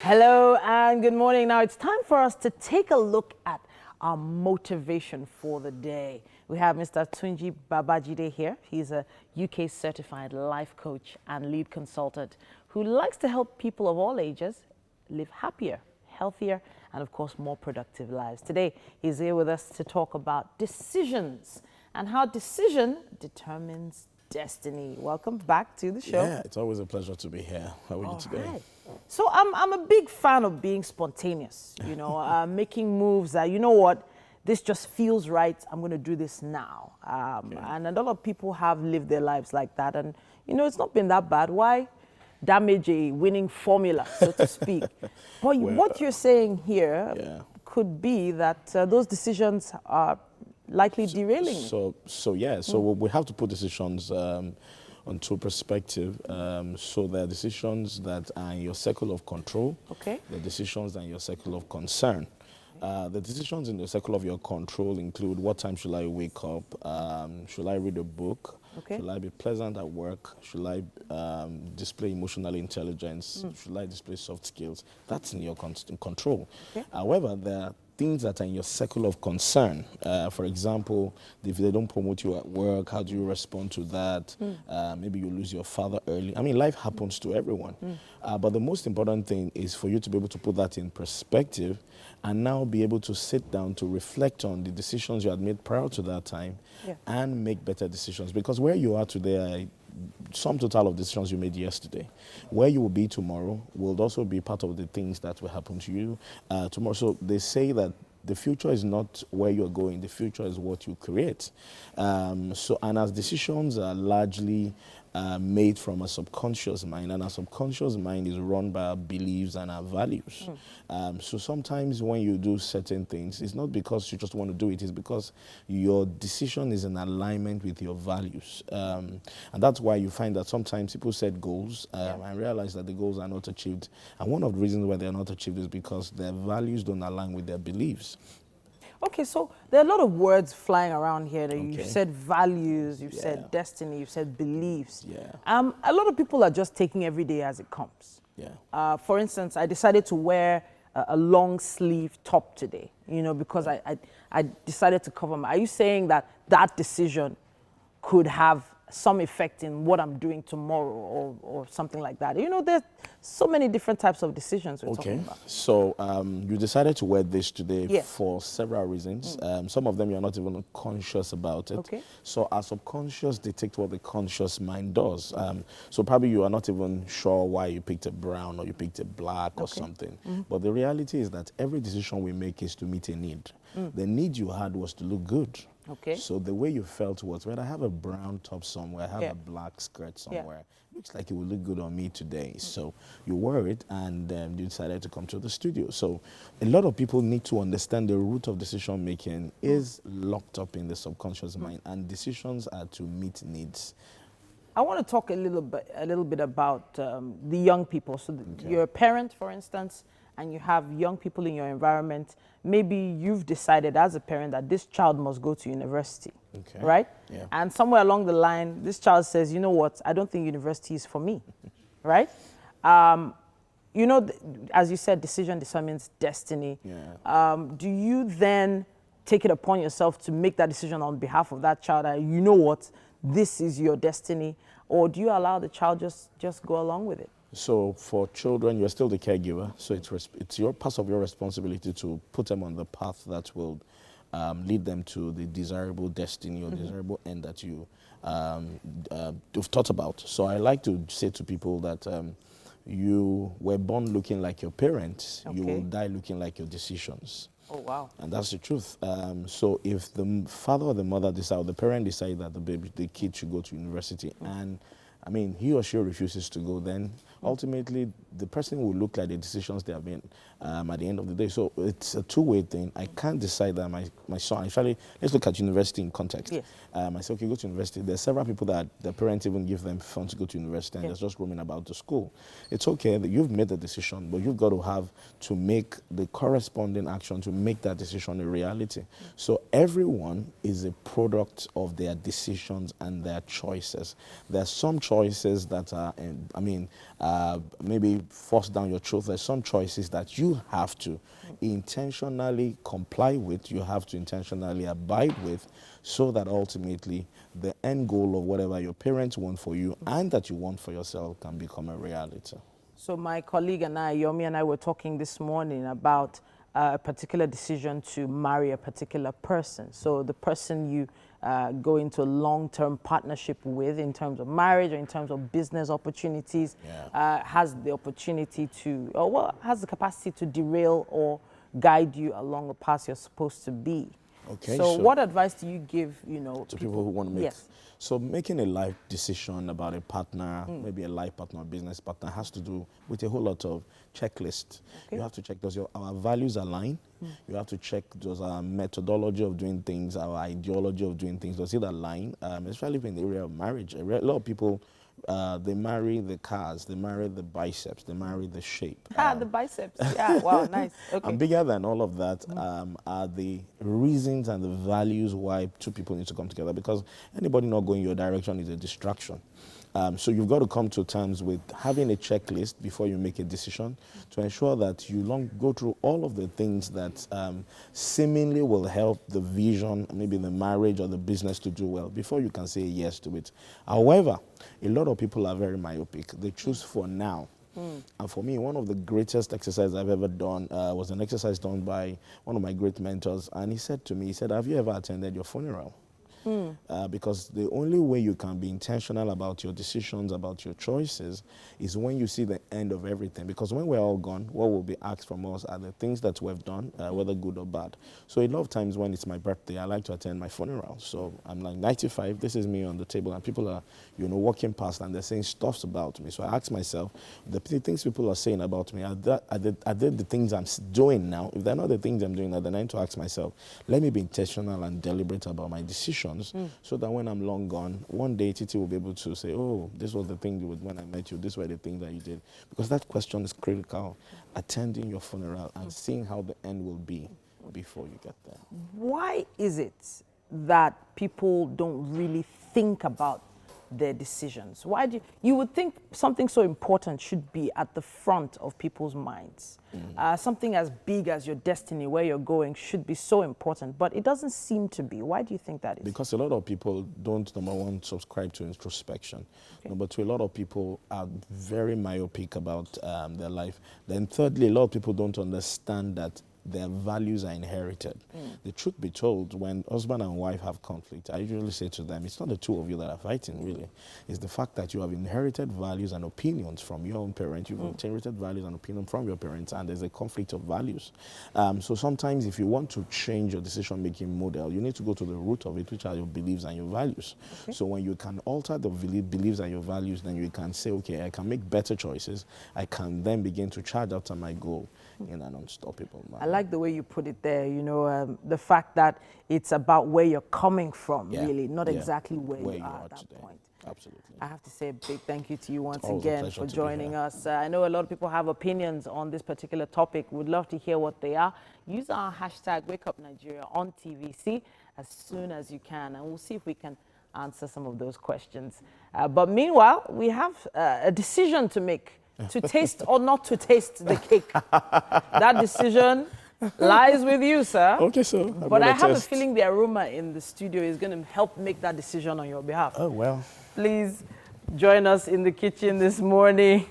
Hello and good morning. Now it's time for us to take a look at our motivation for the day. We have Mr. Tunji Babajide here. He's a UK certified life coach and lead consultant who likes to help people of all ages live happier, healthier, and of course more productive lives. Today he's here with us to talk about decisions and how decision determines destiny. Welcome back to the show. Yeah, it's always a pleasure to be here. How are you today? Right. So I'm a big fan of being spontaneous, making moves that, you know what, this just feels right, I'm going to do this now. And a lot of people have lived their lives like that. And, it's not been that bad. Why damage a winning formula, so to speak? But what you're saying here could be that those decisions are likely derailing you. So we have to put decisions onto perspective. So there are decisions that are in your circle of control. Okay. The decisions that are in your circle of concern. The decisions in the circle of your control include what time should I wake up? Should I read a book? Okay. Should I be pleasant at work? Should I display emotional intelligence? Should I display soft skills? That's in your control. Okay. However, there are things that are in your circle of concern. For example, if they don't promote you at work, how do you respond to that? Maybe you lose your father early. I mean, life happens to everyone. But the most important thing is for you to be able to put that in perspective and now be able to sit down to reflect on the decisions you had made prior to that time and make better decisions. Because where you are today, sum total of decisions you made yesterday. Where you will be tomorrow will also be part of the things that will happen to you tomorrow. So they say that the future is not where you're going. The future is what you create. And as decisions are largely made from a subconscious mind, and our subconscious mind is run by our beliefs and our values. So sometimes when you do certain things, it's not because you just want to do it, it's because your decision is in alignment with your values. And that's why you find that sometimes people set goals and realize that the goals are not achieved. And one of the reasons why they're not achieved is because their values don't align with their beliefs. Okay, so there are a lot of words flying around here. You've said values, you've said destiny, you've said beliefs. A lot of people are just taking every day as it comes. For instance, I decided to wear a long sleeve top today, because I decided to cover my... Are you saying that that decision could have some effect in what I'm doing tomorrow or something like that? There's so many different types of decisions we're talking about. So you decided to wear this today for several reasons. Some of them you're not even conscious about it. So our subconscious detects what the conscious mind does. So probably you are not even sure why you picked a brown or you picked a black or something. But the reality is that every decision we make is to meet a need. The need you had was to look good. So the way you felt was, when I have a brown top somewhere, I have a black skirt somewhere, looks like it will look good on me today. So you wore it and you decided to come to the studio. So a lot of people need to understand the root of decision making is locked up in the subconscious mind, and decisions are to meet needs. I want to talk a little bit about the young people. So you're a parent, for instance, and you have young people in your environment. Maybe you've decided as a parent that this child must go to university, right? And somewhere along the line, this child says, you know what, I don't think university is for me, right? As you said, decision determines destiny. Do you then take it upon yourself to make that decision on behalf of that child? You know what, this is your destiny? Or do you allow the child just go along with it? So for children, you're still the caregiver. So it's your part of your responsibility to put them on the path that will lead them to the desirable destiny or desirable end that you've thought about. So I like to say to people that you were born looking like your parents, you will die looking like your decisions. Oh, wow. And that's the truth. So if the father or the mother decide, or the parent decide that the kid should go to university, and I mean, he or she refuses to go, then ultimately the person will look like the decisions they have made at the end of the day. So it's a two-way thing. I can't decide that my son, actually, let's look at university in context. I say, okay, go to university. There's several people that the parents even give them funds to go to university, and they're just roaming about the school. It's okay that you've made the decision, but you've got to have to make the corresponding action to make that decision a reality. So everyone is a product of their decisions and their choices. There are some choices choices that are, maybe forced down your throat. There's some choices that you have to intentionally comply with, you have to intentionally abide with, so that ultimately the end goal of whatever your parents want for you and that you want for yourself can become a reality. So my colleague and I, Yomi and I, were talking this morning about a particular decision to marry a particular person. So the person you go into a long-term partnership with in terms of marriage or in terms of business opportunities has the opportunity to, has the capacity to derail or guide you along a path you're supposed to be. Okay. So what advice do you give, to people who want to make? Yes. So making a life decision about a partner, maybe a life partner or business partner, has to do with a whole lot of checklists. Okay. You have to check, does our values align? You have to check, does our methodology of doing things, our ideology of doing things, does it align? Especially in the area of marriage. A lot of people, they marry the cars, they marry the biceps, they marry the shape. The biceps, yeah, wow, nice. Okay. And bigger than all of that are the reasons and the values why two people need to come together, because anybody not going your direction is a distraction. So you've got to come to terms with having a checklist before you make a decision to ensure that you go through all of the things that seemingly will help the vision, maybe the marriage or the business to do well before you can say yes to it. However, a lot of people are very myopic. They choose for now. And for me, one of the greatest exercises I've ever done was an exercise done by one of my great mentors. And he said to me, have you ever attended your funeral? Because the only way you can be intentional about your decisions, about your choices, is when you see the end of everything. Because when we're all gone, what will be asked from us are the things that we've done, whether good or bad. So a lot of times when it's my birthday, I like to attend my funeral. So I'm like 95, this is me on the table, and people are, walking past and they're saying stuff about me. So I ask myself, the things people are saying about me, are they the things I'm doing now? If they're not the things I'm doing now, then I need to ask myself, let me be intentional and deliberate about my decisions. So that when I'm long gone, one day Titi will be able to say, oh, this was the thing you did when I met you, this were the things that you did. Because that question is critical, attending your funeral and seeing how the end will be before you get there. Why is it that people don't really think about their decisions? Why do you would think something so important should be at the front of people's minds? Something as big as your destiny, where you're going, should be so important, but it doesn't seem to be. Why do you think that is? Because a lot of people don't, number one, subscribe to introspection. Okay. Number two, a lot of people are very myopic about their life. Then thirdly, a lot of people don't understand that their values are inherited. The truth be told, when husband and wife have conflict, I usually say to them, it's not the two of you that are fighting, really. It's the fact that you have inherited values and opinions from your own parents. You've inherited values and opinions from your parents, and there's a conflict of values. So sometimes if you want to change your decision-making model, you need to go to the root of it, which are your beliefs and your values. Okay. So when you can alter the beliefs and your values, then you can say, okay, I can make better choices. I can then begin to charge after my goal in an unstoppable manner. I like the way you put it there, the fact that it's about where you're coming from, really, not exactly where you are at that today. Point. Absolutely. I have to say a big thank you to you once again for joining us. I know a lot of people have opinions on this particular topic. We'd love to hear what they are. Use our hashtag WakeUpNigeria on TVC as soon as you can, and we'll see if we can answer some of those questions. But meanwhile, we have a decision to make. To taste or not to taste the cake. That decision lies with you, sir. Okay, so but I have a feeling the aroma in the studio is going to help make that decision on your behalf. Oh, well. Please join us in the kitchen this morning.